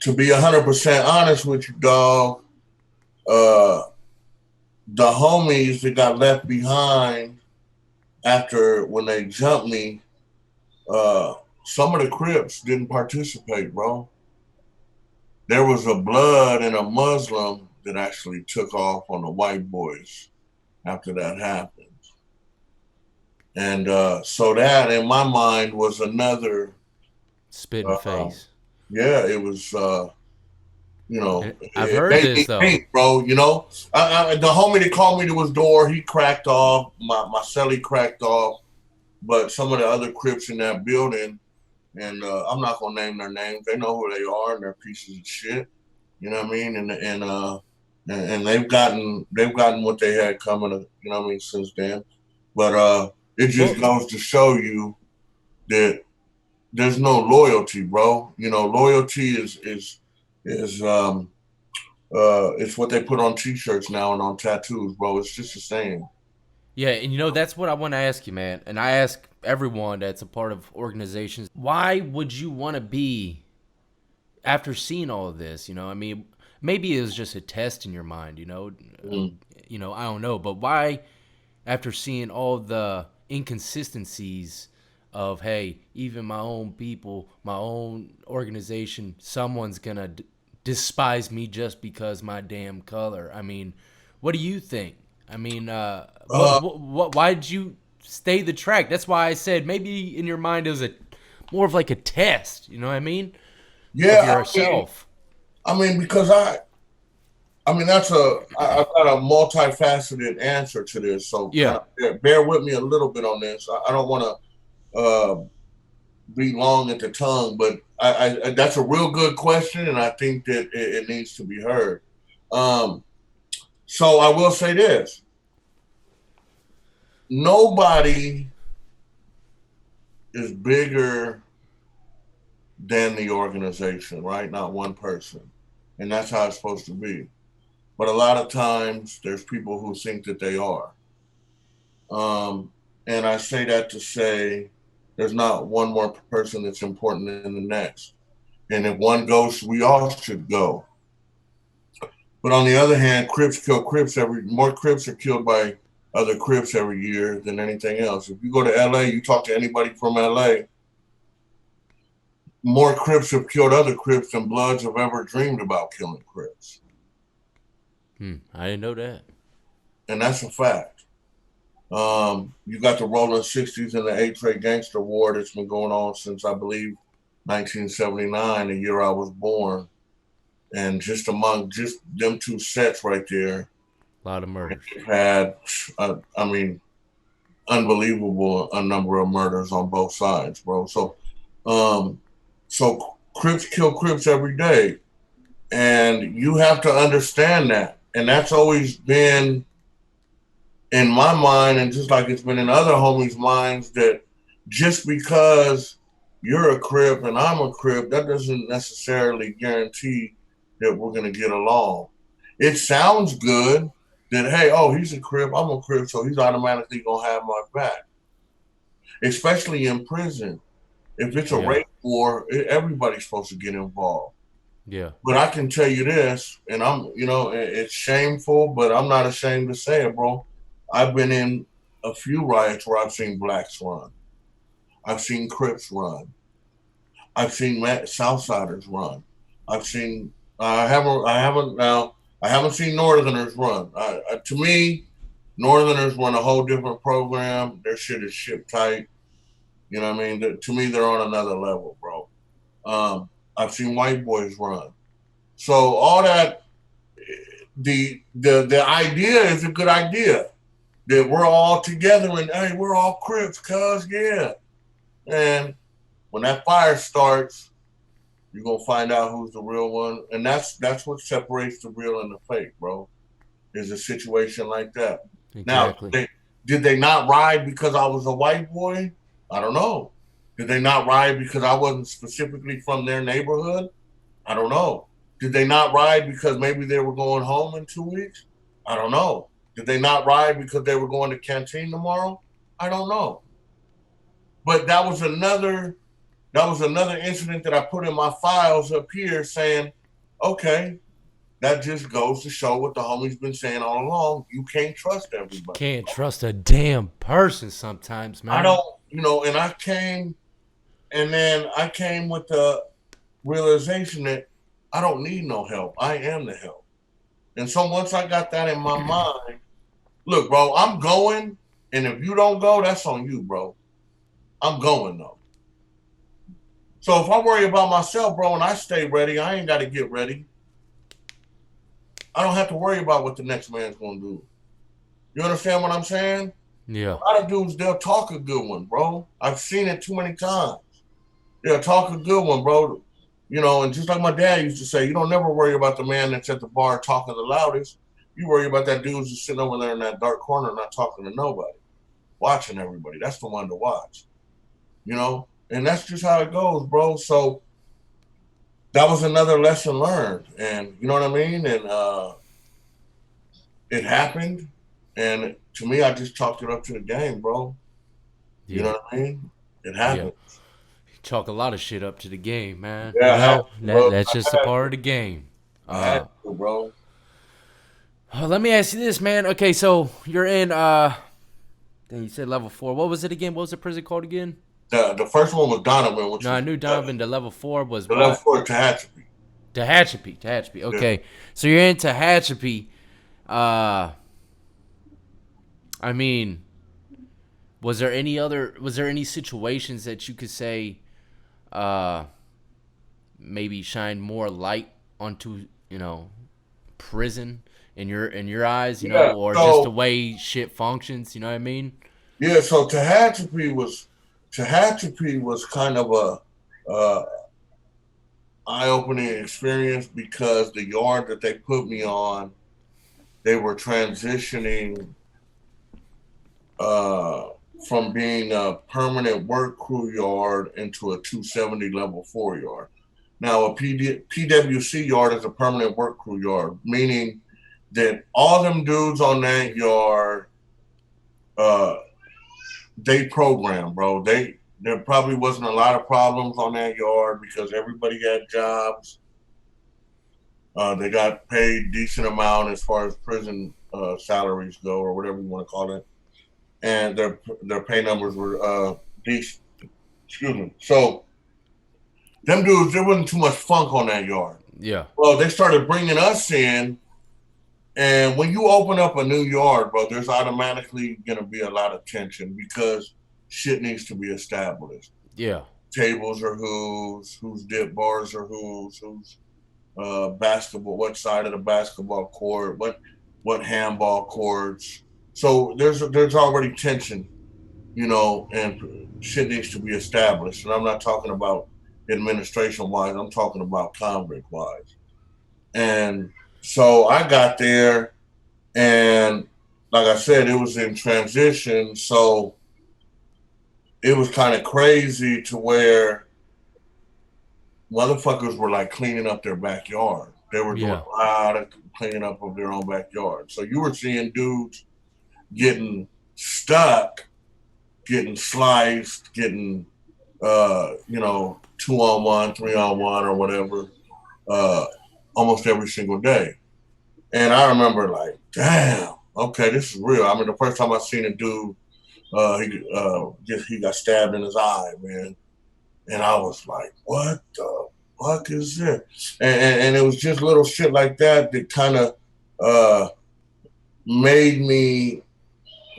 to be 100% honest with you, dog, uh, the homies that got left behind after when they jumped me, uh, some of the Crips didn't participate, bro. There was a blood and a Muslim that actually took off on the white boys after that happened. And so that, in my mind, was another, Spit in the uh, face. yeah, it was, you know, And I've it heard made this, me though. think, bro. You know, the homie that called me to his door, he cracked off. My celly cracked off, but some of the other Crips in that building, and I'm not gonna name their names. They know who they are, and they're pieces of shit. You know what I mean? And they've gotten what they had coming. You know what I mean? Since then, but it just Well, goes to show you that there's no loyalty, bro. You know, loyalty is it's what they put on T-shirts now and on tattoos, bro. It's just the same. yeah, and you know, that's what I want to ask you, man. And I ask everyone that's a part of organizations, why would you want to be after seeing all of this? You know, I mean, maybe it was just a test in your mind, you know? Mm. I don't know. But why, after seeing all the inconsistencies of, hey, even my own people, my own organization, someone's going to despise me just because my damn color? I mean, what do you think? I mean, Uh, why did you stay the track? That's why I said maybe in your mind it was a more of like a test. You know what I mean? Of yeah, yourself. I mean, because I mean, I've got a multifaceted answer to this. So kind Yeah. of bear with me a little bit on this. I don't want to be long at the tongue, but that's a real good question, and I think that it needs to be heard. Um, so I will say this: nobody is bigger than the organization, right? Not one person, and that's how it's supposed to be. But a lot of times, there's people who think that they are, and I say that to say there's not one more person that's important than the next. And if one goes, we all should go. But on the other hand, Crips kill Crips more Crips are killed by other Crips every year than anything else. If you go to LA, you talk to anybody from LA, more Crips have killed other Crips than Bloods have ever dreamed about killing Crips. I didn't know that. And that's a fact. You got the Rolling 60s and the 8 Tray Gangster War that's been going on since, I believe, 1979, the year I was born. And just among just them two sets right there, A lot of murders. they've had, I mean, unbelievable a number of murders on both sides, bro. Um, so Crips kill Crips every day, and you have to understand that, and that's always been in my mind, and just like it's been in other homies' minds, that just because you're a Crip and I'm a Crip, that doesn't necessarily guarantee that we're gonna get along. It sounds good that hey, oh, he's a Crip, I'm a Crip, so he's automatically gonna have my back. Especially in prison. If it's a Yeah. rape war, everybody's supposed to get involved. Yeah. But I can tell you this, and it's shameful, but I'm not ashamed to say it, bro. I've been in a few riots where I've seen blacks run. I've seen Crips run. I've seen Southsiders run. I've seen. I haven't seen Northerners run. To me, Northerners run a whole different program. Their shit is ship tight. You know what I mean? To me, they're on another level, bro. I've seen white boys run. So all that, the idea is a good idea that we're all together and hey, we're all Crips, cuz yeah. And when that fire starts, you're gonna find out who's the real one, and that's what separates the real and the fake, bro. Is a situation like that. Now, Exactly. did they not ride because I was a white boy? I don't know. Did they not ride because I wasn't specifically from their neighborhood? I don't know. Did they not ride because maybe they were going home in 2 weeks? I don't know. Did they not ride because they were going to canteen tomorrow? I don't know. But that was another incident that I put in my files up here saying, okay, that just goes to show what the homie's been saying all along. You can't trust everybody. Can't trust a damn person sometimes, I man. don't, and I came with the realization that I don't need no help. I am the help. And so once I got that in my mind, look, bro, I'm going. And if you don't go, that's on you, bro. I'm going though. So if I worry about myself, bro, and I stay ready, I ain't got to get ready. I don't have to worry about what the next man's going to do. You understand what I'm saying? A Yeah. lot of dudes, they'll talk a good one, bro. I've seen it too many times. They'll talk a good one, bro. And just like my dad used to say, you don't never worry about the man that's at the bar talking the loudest. You worry about that dude who's sitting over there in that dark corner, not talking to nobody, watching everybody. That's the one to watch, and that's just how it goes, bro. So that was another lesson learned, and you know what I mean. And it happened, and to me, I just chalked it up to the game, bro. You Yeah. know what I mean? It Yeah. happened. Chalk a lot of shit up to the game, man. Yeah, I had to, bro. That's just a part of the game. I had to, bro. Let me ask you this, man. Okay, so you're in you said level 4. What was it again? What was the prison called again? The first one was Donovan, which No, I was knew Donovan. The level 4 was the level what? four Tehachapi. Tehachapi. Tehachapi. Yeah. Okay. So you're in Tehachapi. Uh I mean, was there any situations that you could say maybe shine more light onto, prison in your eyes, Yeah. or just the So way shit functions, you know what I mean? yeah. So Tehachapi was kind of a eye-opening experience because the yard that they put me on, they were transitioning uh, from being a permanent work crew yard into a 270 level 4 yard. Now, a PWC yard is a permanent work crew yard, meaning that all them dudes on that yard, uh, they program, bro. There probably wasn't a lot of problems on that yard because everybody had jobs. They got paid decent amount as far as prison salaries go, or whatever you want to call it, and their pay numbers were decent. Excuse me. So them dudes, there wasn't too much funk on that yard. Yeah. Well, they started bringing us in, and when you open up a new yard, bro, there's automatically gonna be a lot of tension because shit needs to be established. Yeah. Tables are whose dip bars are whose basketball, what side of the basketball court, what handball courts. So there's already tension, and shit needs to be established. And I'm not talking about administration wise. I'm talking about convict wise. And so I got there, and like I said, it was in transition. So it was kind of crazy to where motherfuckers were like cleaning up their backyard. They were doing Yeah. a lot of cleaning up of their own backyard. So you were seeing dudes getting stuck, getting sliced, getting 2-on-1, 3-on-1, or whatever, uh, almost every single day. And I remember like, damn, okay, this is real. I mean, the first time I seen a dude, he got stabbed in his eye, man, and I was like, what the fuck is this? And it was just little shit like that that kind of uh, made me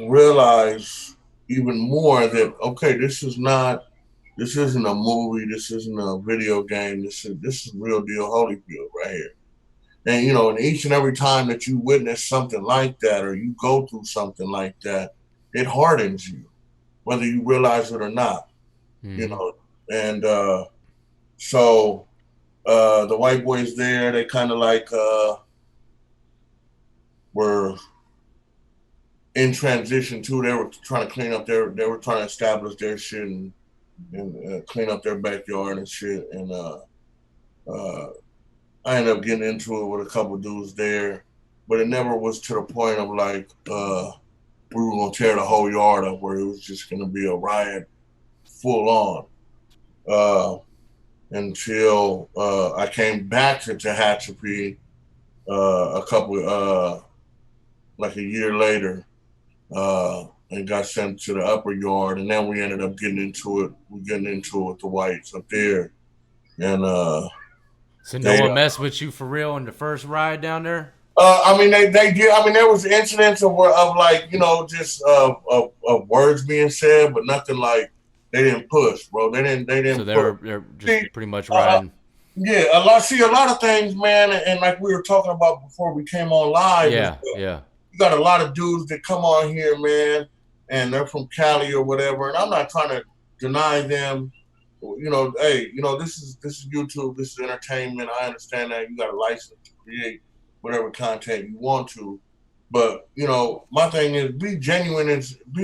realize even more that okay, this isn't a movie, this isn't a video game, this is real deal Holyfield right here. And and each and every time that you witness something like that or you go through something like that, it hardens you, whether you realize it or not. You Mm-hmm. know, and so the white boys there, they kind of like were in transition too. They were trying to clean up they were trying to establish their shit and clean up their backyard and shit. And uh, I ended up getting into it with a couple dudes there, but it never was to the point of like we were gonna tear the whole yard up where it was just gonna be a riot full on. Uh, until I came back to Tehachapi a couple like a year later, and got sent to the upper yard, and then we ended up getting into it. We getting into it with the whites up there, and So no they. one messed with you for real in the first ride down there? I mean, they did. I mean, there was incidents of like just of words being said, but nothing like they didn't push, bro. They So didn't push. they're just See, pretty much uh, riding. yeah, a lot of things, man, and like we were talking about before we came on live, is Yeah, yeah. you got a lot of dudes that come on here, man, and they're from Cali or whatever, and I'm not trying to deny them. Hey, this is YouTube, this is entertainment. I understand that you got a license to create whatever content you want to, but my thing is be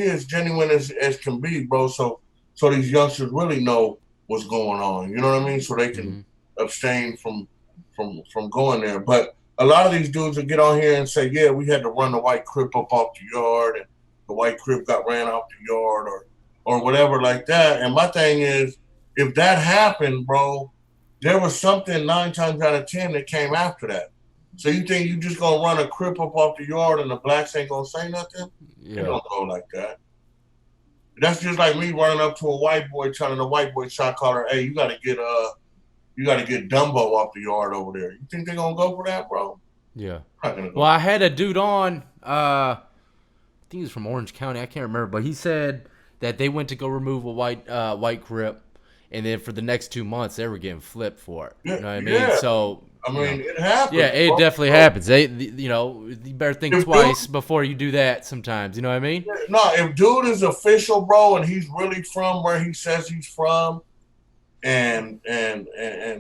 as genuine as can be, bro. So these youngsters really know what's going on. You know what I mean? So they can Mm-hmm. abstain from going there. But a lot of these dudes will get on here and say, yeah, we had to run the white crip up off the yard, and the white crip got ran off the yard, or whatever like that. And my thing is, if that happened, bro, there was something 9 times out of 10 that came after that. So you think you just gonna run a crip up off the yard and the blacks ain't gonna say nothing? It Yeah. don't go like that. That's just like me running up to a white boy telling a white boy shot caller, hey, you gotta get Dumbo off the yard over there. You think they're gonna go for that, bro? Yeah. Not gonna Well, go. I had a dude on. I think he's from Orange County. I can't remember, but he said that they went to go remove a white grip, and then for the next 2 months they were getting flipped for it. Yeah, You know what I mean? yeah. So I You know. mean, it Yeah, happens, it bro. definitely happens. You know, you better think If dude, twice before you do that. Sometimes, you know what I mean? no, if dude is official, bro, and he's really from where he says he's from, and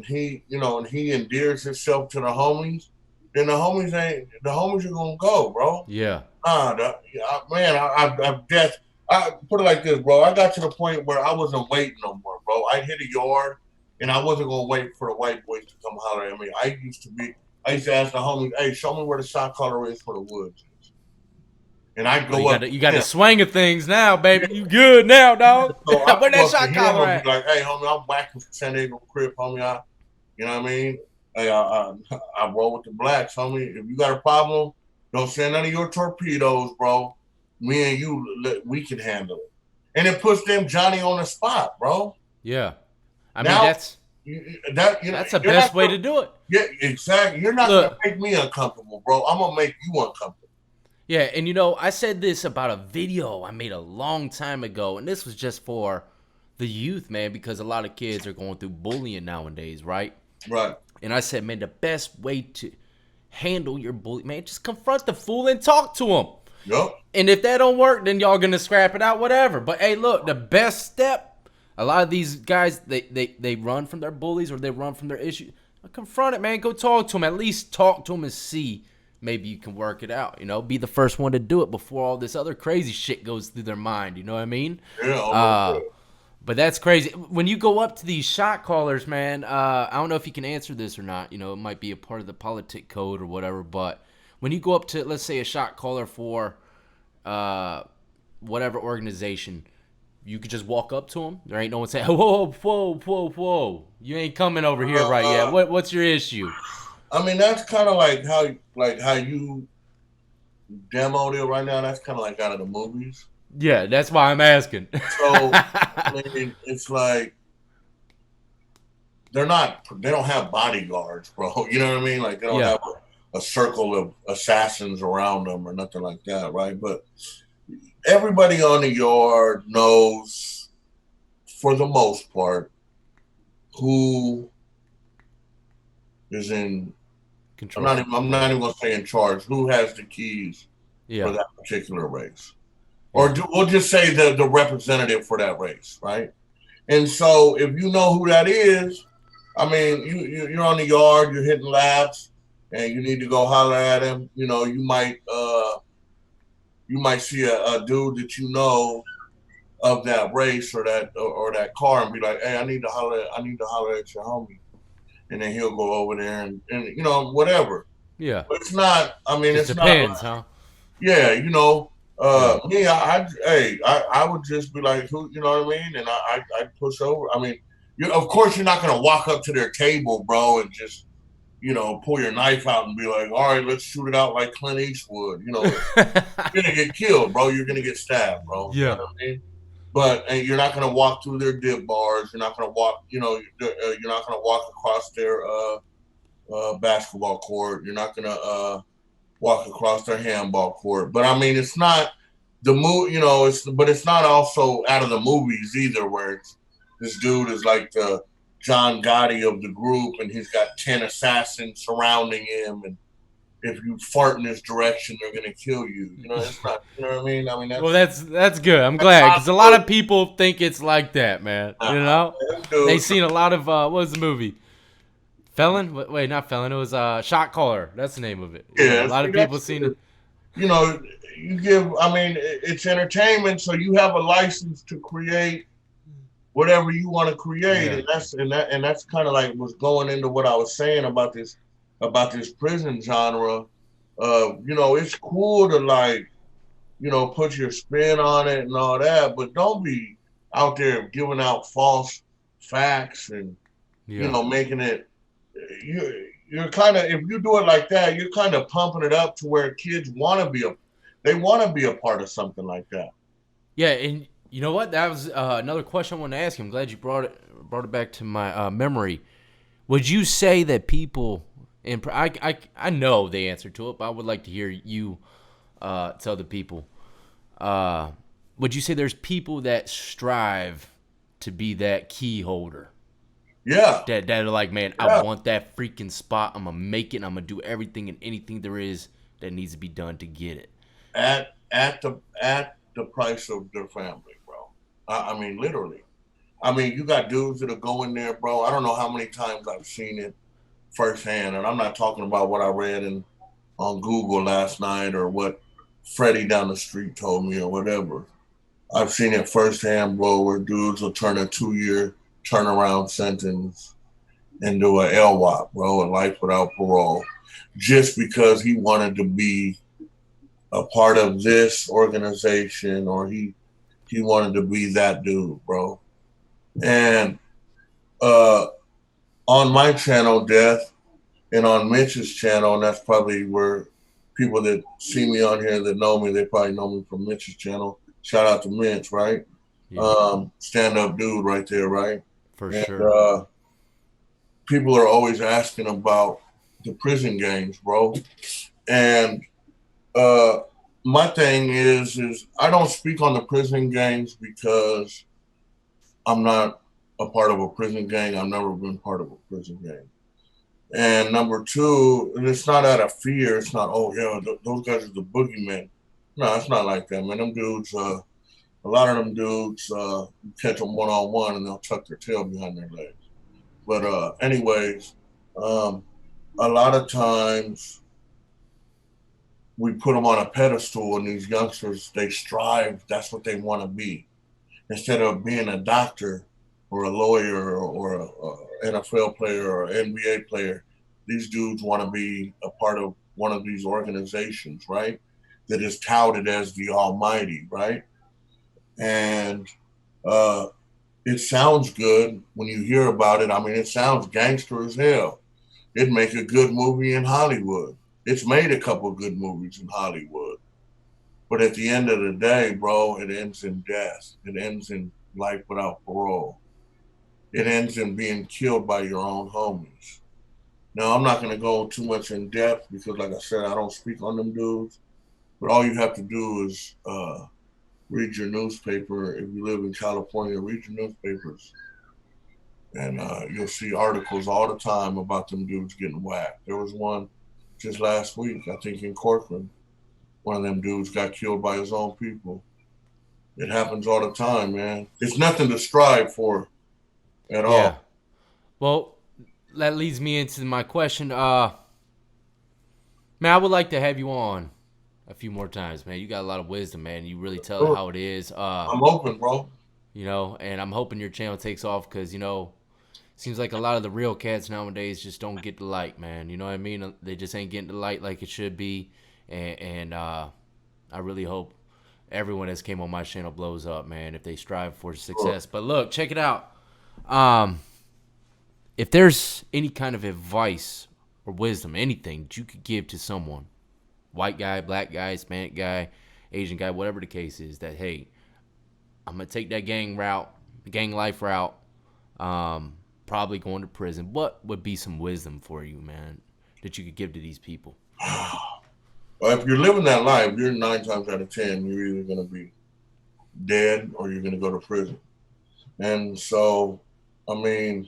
he, you know, and he endears himself to the homies, then the homies are gonna go, bro. Yeah. Man, I put it like this, bro. I got to the point where I wasn't waiting no more, bro. I hit a yard, and I wasn't gonna wait for the white boys to come holler at me. I used to ask the homies, "Hey, show me where the shot caller is for the woods," and I'd Oh, go up to you got the him. swing of things now, baby. You good now, dog? So I Where go that up to shot him collar and be at? like, "Hey, homie, I'm whacking for San Diego Crip, homie. You know what I mean? Hey, I roll with the blacks, homie. If you got a problem, don't send none of your torpedoes, bro. Me and you, we can handle it." And it puts them Johnny on the spot, bro. Yeah. I mean, Now you know that's the you're not best way gonna, to do it. yeah, exactly. You're not gonna Look, make me uncomfortable, bro. I'm gonna make you uncomfortable. yeah, and you know, I said this about a video I made a long time ago, and this was just for the youth, man, because a lot of kids are going through bullying nowadays, right? Right. And I said, man, the best way to handle your bully, man, just confront the fool and talk to him. Yup. And if that don't work, then y'all gonna scrap it out, whatever. But hey, look, the best step, a lot of these guys, they run from their bullies or they run from their issues. Confront it, man. Go talk to them. At least talk to them and see. Maybe you can work it out. You know, be the first one to do it before all this other crazy shit goes through their mind. You know what I mean? Yeah. But that's crazy. When you go up to these shot callers, man, I don't know if you can answer this or not. You know, it might be a part of the politic code or whatever. But when you go up to, let's say, a shot caller for whatever organization, you could just walk up to them. There ain't no one saying, whoa, whoa, whoa, whoa. You ain't coming over here right yet. What's your issue? I mean, that's kind of like how you demoed it right now. That's kind of like out of the movies. Yeah, that's why I'm asking. So I mean, it's like they don't have bodyguards, bro. You know what I mean? Like they don't Yeah. have a circle of assassins around them or nothing like that, right? But everybody on the yard knows, for the most part, who is in. Control. I'm not even gonna say in charge. Who has the keys for Yeah. that particular race? Yeah. We'll just say the representative for that race, right? And so if you know who that is, I mean, you're on the yard, you're hitting laps, and you need to go holler at him. You know, you might see a dude that you know of that race or that car and be like, "Hey, I need to holler at your homie," and then he'll go over there and you know whatever. Yeah. But it's not. I mean, Just it's not. depends, huh? Yeah, you know. Yeah. Me, I would just be like, who, you know what I mean? And I'd push over. I mean, of course, you're not gonna walk up to their table, bro, and just, you know, pull your knife out and be like, all right, let's shoot it out like Clint Eastwood. You know, you're gonna get killed, bro. You're gonna get stabbed, bro. You know Yeah. what I mean? But and you're not gonna walk through their dip bars. You're not gonna walk, you know, you're not gonna walk across their basketball court. You're not gonna walk across their handball court. But I mean, it's not the movie, you know. It's not also out of the movies either, where this dude is like the John Gotti of the group, and he's got 10 assassins surrounding him, and if you fart in this direction, they're gonna kill you. You know, it's not. You know what I mean? I mean, Well, that's good. I'm glad because a lot of people think it's like that, man. You know, they seen a lot of what was the movie? Felon? Wait, not Felon. It was Shot Caller. That's the name of it. Yeah, A lot of people seen it. You know, you give. I mean, it's entertainment, so you have a license to create whatever you want to create, and that's kind of like what's going into what I was saying about this prison genre. You know, it's cool to like, you know, put your spin on it and all that, but don't be out there giving out false facts and you know making it. You're kind of, if you do it like that, you're kind of pumping it up to where kids want to be a part of something like that. Yeah, and you know what? That was another question I wanted to ask you. I'm glad you brought it back to my memory. Would you say that people, and I know the answer to it, but I would like to hear you tell the people. Would you say there's people that strive to be that key holder? Yeah, that are like, man, I yeah. want that freaking spot. I'm gonna make it. I'm gonna do everything and anything there is that needs to be done to get it. At the price of their family, bro. I mean, literally. I mean, you got dudes that are going there, bro. I don't know how many times I've seen it firsthand, and I'm not talking about what I read on Google last night or what Freddie down the street told me or whatever. I've seen it firsthand, bro, where dudes will turn a 2 year turnaround sentence into a LWOP, bro, a life without parole, just because he wanted to be a part of this organization or he wanted to be that dude, bro. And uh, on my channel, Death, and on Mitch's channel, and that's probably where people that see me on here that know me, they probably know me from Mitch's channel. Shout out to Mitch, right? Yeah, Stand up dude right there, right? for And sure. people are always asking about the prison gangs, bro. And uh, my thing is I don't speak on the prison gangs because I'm not a part of a prison gang. I've never been part of a prison gang. And number two, and it's not out of fear. It's not, oh yeah, those guys are the boogeymen. No, it's not like that, man. Them dudes, a lot of them dudes, you catch them one on one and they'll tuck their tail behind their legs. But anyways, um, a lot of times we put them on a pedestal, and these youngsters they strive. That's what they want to be. Instead of being a doctor or a lawyer or a NFL player or NBA player, these dudes want to be a part of one of these organizations, right? That is touted as the Almighty, right? And uh, it sounds good when you hear about it. I mean, it sounds gangster as hell. It'd make a good movie in Hollywood. It's made a couple good movies in Hollywood. But at the end of the day, bro, it ends in death. It ends in life without parole. It ends in being killed by your own homies. Now, I'm not going to go too much in depth because, like I said, I don't speak on them dudes. But all you have to do is read your newspaper. If you live in California, read your newspapers. And you'll see articles all the time about them dudes getting whacked. There was one just last week, I think, in Corcoran. One of them dudes got killed by his own people. It happens all the time, man. It's nothing to strive for at all. Yeah. Well, that leads me into my question. Man, I would like to have you on a few more times, man. You got a lot of wisdom, man. You really tell it Sure. how it is. I'm open, bro. And I'm hoping your channel takes off because seems like a lot of the real cats nowadays just don't get the light, man. You know what I mean? They just ain't getting the light like it should be, and I really hope everyone that's came on my channel blows up, man. If they strive for Sure. success. But look, check it out. Um, if there's any kind of advice or wisdom, anything that you could give to someone, white guy, black guy, Hispanic guy, Asian guy, whatever the case is, that hey, I'm gonna take that gang route, gang life route, probably going to prison. What would be some wisdom for you, man, that you could give to these people? Well, if you're living that life, you're 9 times out of 10, you're either going to be dead or you're going to go to prison. And so, I mean,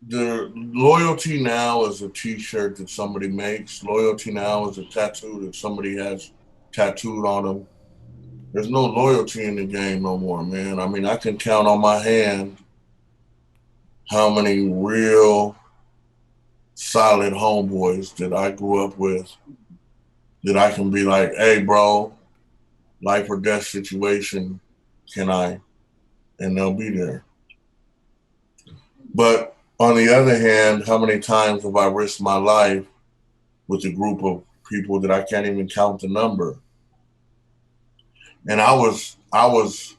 the loyalty now is a T-shirt that somebody makes. Loyalty now is a tattoo that somebody has tattooed on them. There's no loyalty in the game no more, man. I mean, I can count on my hand how many real solid homeboys that I grew up with that I can be like, hey, bro, life or death situation, can I? And they'll be there. But on the other hand, how many times have I risked my life with a group of people that I can't even count the number? And I was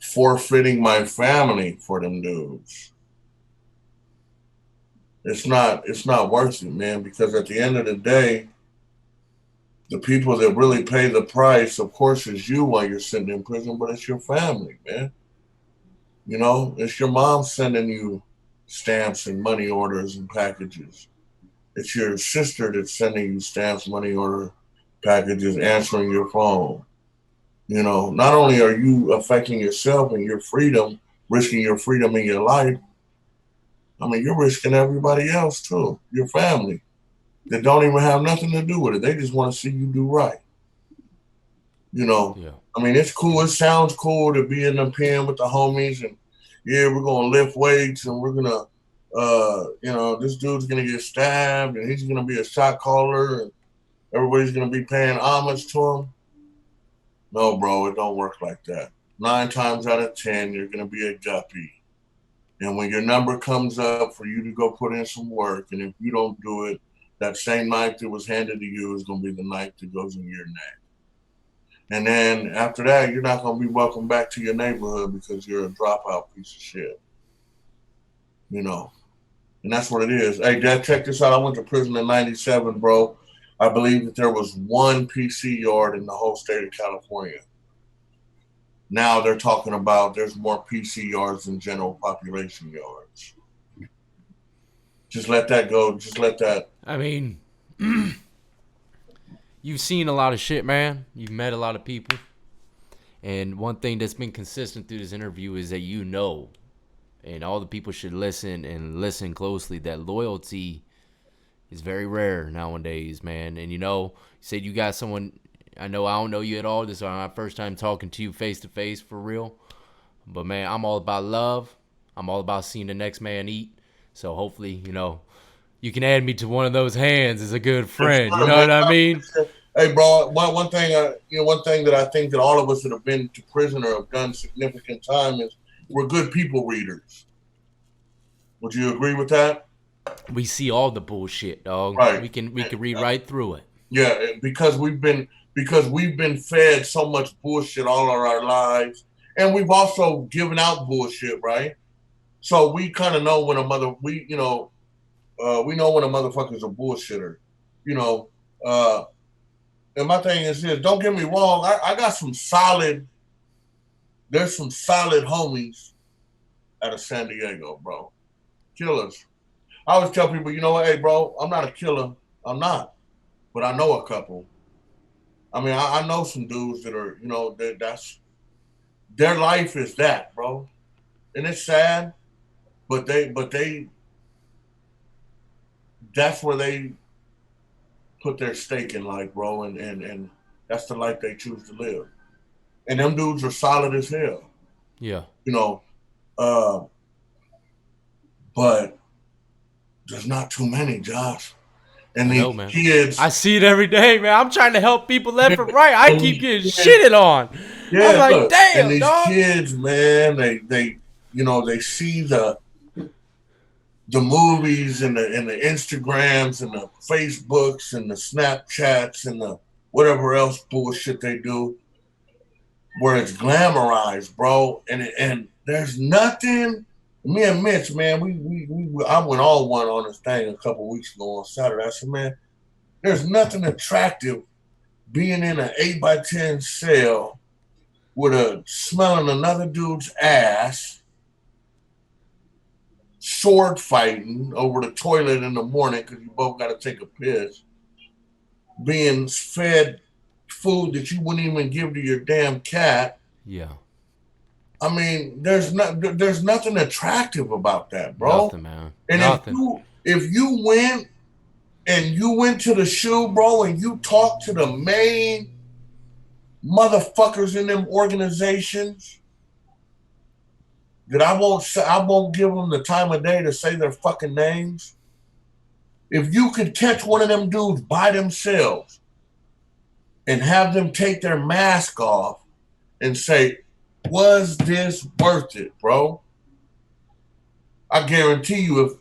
forfeiting my family for them dudes. It's not worth it, man, because at the end of the day, the people that really pay the price, of course, is you while you're sitting in prison, but it's your family, man. You know, it's your mom sending you stamps and money orders and packages. It's your sister that's sending you stamps, money order packages, answering your phone. You know, not only are you affecting yourself and your freedom, risking your freedom and your life, I mean, you're risking everybody else too, your family that don't even have nothing to do with it. They just want to see you do right. You know, Yeah. I mean, it's cool. It sounds cool to be in the pen with the homies and yeah, we're gonna lift weights and we're gonna, this dude's gonna get stabbed and he's gonna be a shot caller and everybody's gonna be paying homage to him. No, bro, it don't work like that. 9 times out of 10, you're gonna be a guppy. And when your number comes up for you to go put in some work, and if you don't do it, that same knife that was handed to you is going to be the knife that goes in your neck. And then after that, you're not going to be welcome back to your neighborhood because you're a dropout piece of shit. You know, and that's what it is. Hey, Dad, check this out. I went to prison in '97, bro. I believe that there was one PC yard in the whole state of California. Now they're talking about there's more PC yards than general population yards. Just let that go. Just let that. I mean, you've seen a lot of shit, man. You've met a lot of people. And one thing that's been consistent through this interview is that and all the people should listen and listen closely, that loyalty is very rare nowadays, man. And you said you got someone. I don't know you at all. This is my first time talking to you face to face for real. But man, I'm all about love. I'm all about seeing the next man eat. So hopefully, you can add me to one of those hands as a good friend. You Sure, know man. what I mean? Hey, bro. One thing. One thing that I think that all of us that have been to prison or have done significant time is we're good people readers. Would you agree with that? We see all the bullshit, dog. Right. We can read right through it. Yeah, because we've been fed so much bullshit all of our lives, and we've also given out bullshit, right? So we kind of know when we know when a motherfucker's a bullshitter, you know. Uh, and my thing is this: don't get me wrong, I got some solid. There's some solid homies out of San Diego, bro. Killers. I always tell people, you know what, hey, bro, I'm not a killer. I'm not, but I know a couple. I mean, I know some dudes that are, that's their life is that, bro, and it's sad, but they, that's where they put their stake in life, bro, and that's the life they choose to live. And them dudes are solid as hell, Yeah. you know. Uh, but there's not too many, Josh. And I these know, man. I kids, see it every day, man. I'm trying to help people left and right. I and keep these getting kids, shitted on. I'm yeah, like, look, and damn, these dog. kids, man, they see the movies and the Instagrams and the Facebooks and the Snapchats and the whatever else bullshit they do, where it's glamorized, bro. And there's nothing. Me and Mitch, man, we I went all one on this thing a couple weeks ago on Saturday. I said, man, there's nothing attractive being in an 8x10 cell with a smelling another dude's ass, sword fighting over the toilet in the morning because you both got to take a piss, being fed food that you wouldn't even give to your damn cat. Yeah. I mean, there's nothing attractive about that, bro. Nothing, man. And if Nothing. you went to the shoe, bro, and you talked to the main motherfuckers in them organizations, that I won't give them the time of day to say their fucking names. If you could catch one of them dudes by themselves and have them take their mask off and say, was this worth it, bro? I guarantee you,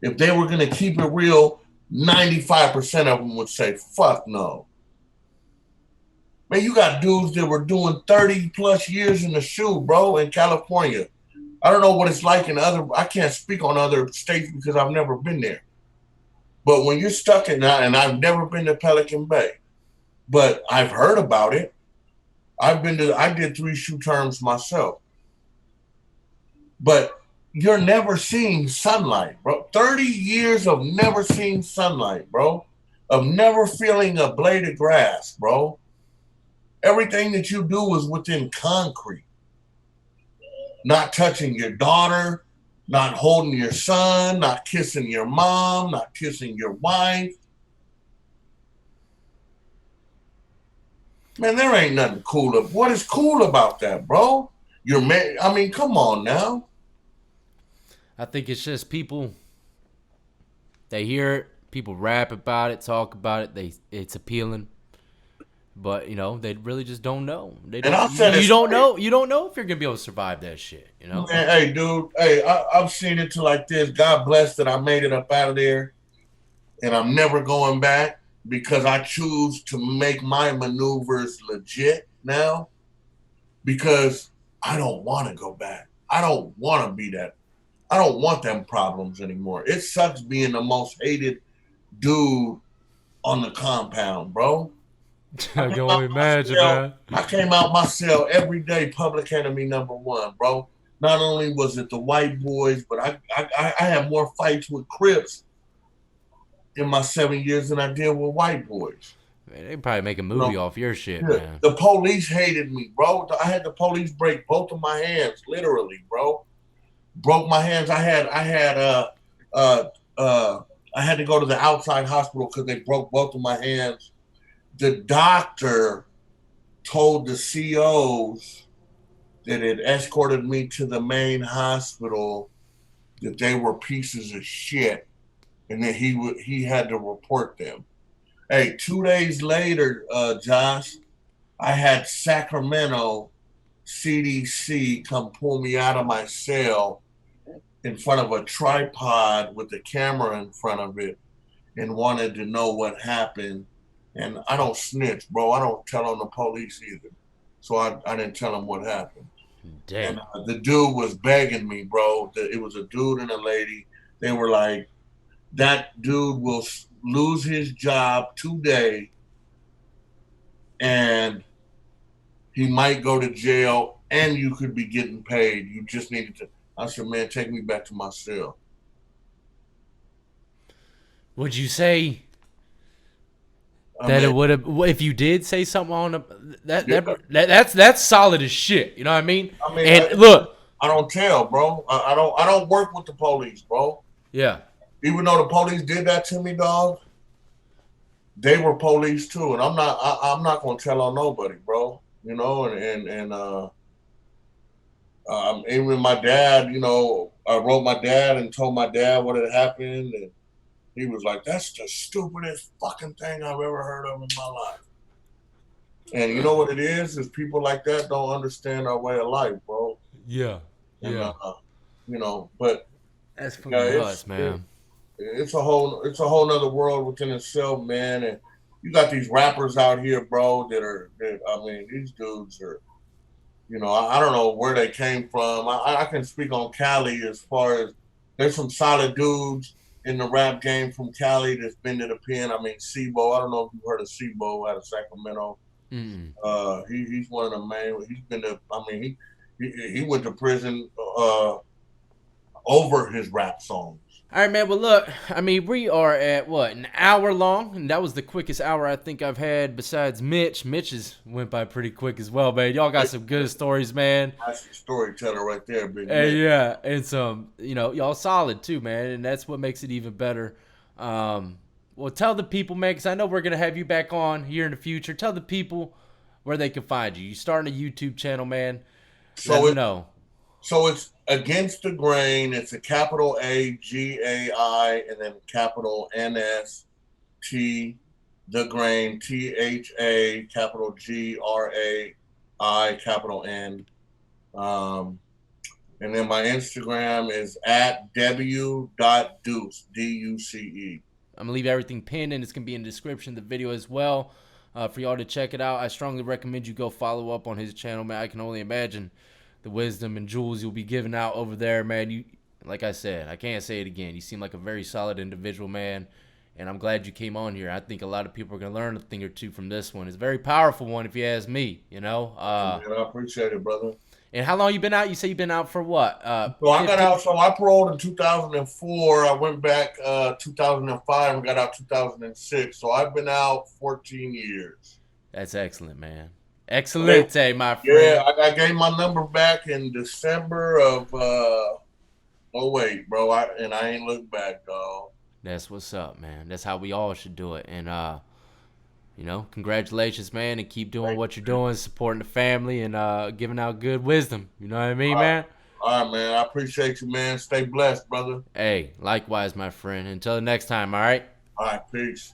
if they were gonna keep it real, 95% of them would say, fuck no. Man, you got dudes that were doing 30 plus years in the shoe, bro, in California. I don't know what it's like I can't speak on other states because I've never been there. But when you're stuck in that, and I've never been to Pelican Bay, but I've heard about it. I did 3 shoe terms myself. But you're never seeing sunlight, bro. 30 years of never seeing sunlight, bro. Of never feeling a blade of grass, bro. Everything that you do is within concrete. not touching your daughter, not holding your son, not kissing your mom, not kissing your wife. Man, there ain't nothing cool. What is cool about that, bro? You're married. I mean, come on now. I think it's just people, they hear it, people rap about it, talk about it, it's appealing. But they really just don't know. They And don't. I said it You don't straight. know. You don't know if you're gonna be able to survive that shit. Man, hey, dude. Hey, I've seen it to like this. God bless that I made it up out of there, and I'm never going back because I choose to make my maneuvers legit now because I don't want to go back. I don't want to be that. I don't want them problems anymore. It sucks being the most hated dude on the compound, bro. I I came can out only my imagine, cell. man. I came out my cell every day, public enemy number one, bro. Not only was it the white boys, but I had more fights with Crips in my 7 years than I did with white boys. Man, they probably make a You movie know, off your shit, yeah, man. the police hated me, bro. I had the police break both of my hands, literally, bro. Broke my hands. Uh uh I had to go to the outside hospital because they broke both of my hands. The doctor told the COs that had escorted me to the main hospital that they were pieces of shit and that he had to report them. Hey, 2 days later, Josh, I had Sacramento CDC come pull me out of my cell in front of a tripod with a camera in front of it and wanted to know what happened. And I don't snitch, bro. I don't tell on the police either. So I didn't tell them what happened. And Damn. the dude was begging me, bro. It was a dude and a lady. They were like, that dude will lose his job today and he might go to jail and you could be getting paid. You just needed to. I said, man, take me back to my cell. Would you say I that it mean, would have if you did say something on yeah. that's solid as shit. You know what I mean? I mean, And look, I don't tell, bro. I don't work with the police, bro. yeah, Even though the police did that to me, dog, they were police too, and I'm not gonna tell on nobody, bro. You know, even my dad, I wrote my dad and told my dad what had happened, and he was like, "That's the stupidest fucking thing I've ever heard of in my life." And you know what it is? Is people like that don't understand our way of life, bro. yeah, And yeah. but That's yeah, fucking nuts, man. it's a whole nother world within itself, man. And you got these rappers out here, bro, I mean, these dudes are, I don't know where they came from. I can speak on Cali as far as there's some solid dudes in the rap game from Cali that's been to the pen. I mean, Sibo. I don't know if you've heard of Sibo out of Sacramento. Mm. He's one of the main. He's been to. I mean, he went to prison over his rap songs. All right, man. Well, look, I mean, we are at what, an hour long, and that was the quickest hour I think I've had besides Mitch. Mitch's went by pretty quick as well, man. Y'all got some good stories, man. That's the storyteller right there, Big And Mick. yeah, and some, y'all solid too, man, and that's what makes it even better. Well, tell the people, man, because I know we're gonna have you back on here in the future. Tell the people where they can find you. You starting a YouTube channel, man. Let So them it know. so it's against the grain. It's a capital AGAI and then capital NST the grain THA capital GRAI capital N. Um, and then my Instagram is at w.duce DUCE. I'm gonna leave everything pinned, and it's gonna be in the description of the video as well, for y'all to check it out. I strongly recommend you go follow up on his channel, man. I can only imagine the wisdom and jewels you'll be giving out over there, man. You, like I said, I can't say it again. You seem like a very solid individual, man, and I'm glad you came on here. I think a lot of people are gonna learn a thing or two from this one. It's a very powerful one, if you ask me. Man, I appreciate it, brother. And how long you been out? You say you've been out for what? So I got 15? out. So I paroled in 2004. I went back 2005 and got out 2006. So I've been out 14 years. That's excellent, man. Excelente, my Yeah, friend. I gave my number back in December of oh wait, bro, I ain't looked back, dog. That's what's up, man. That's how we all should do it. And congratulations, man, and keep doing Thank what you're you, man. doing, supporting the family and giving out good wisdom. You know what I mean, All right, man? all right, man. I appreciate you, man. Stay blessed, brother. Hey, likewise, my friend. Until the next time, all right? All right, peace.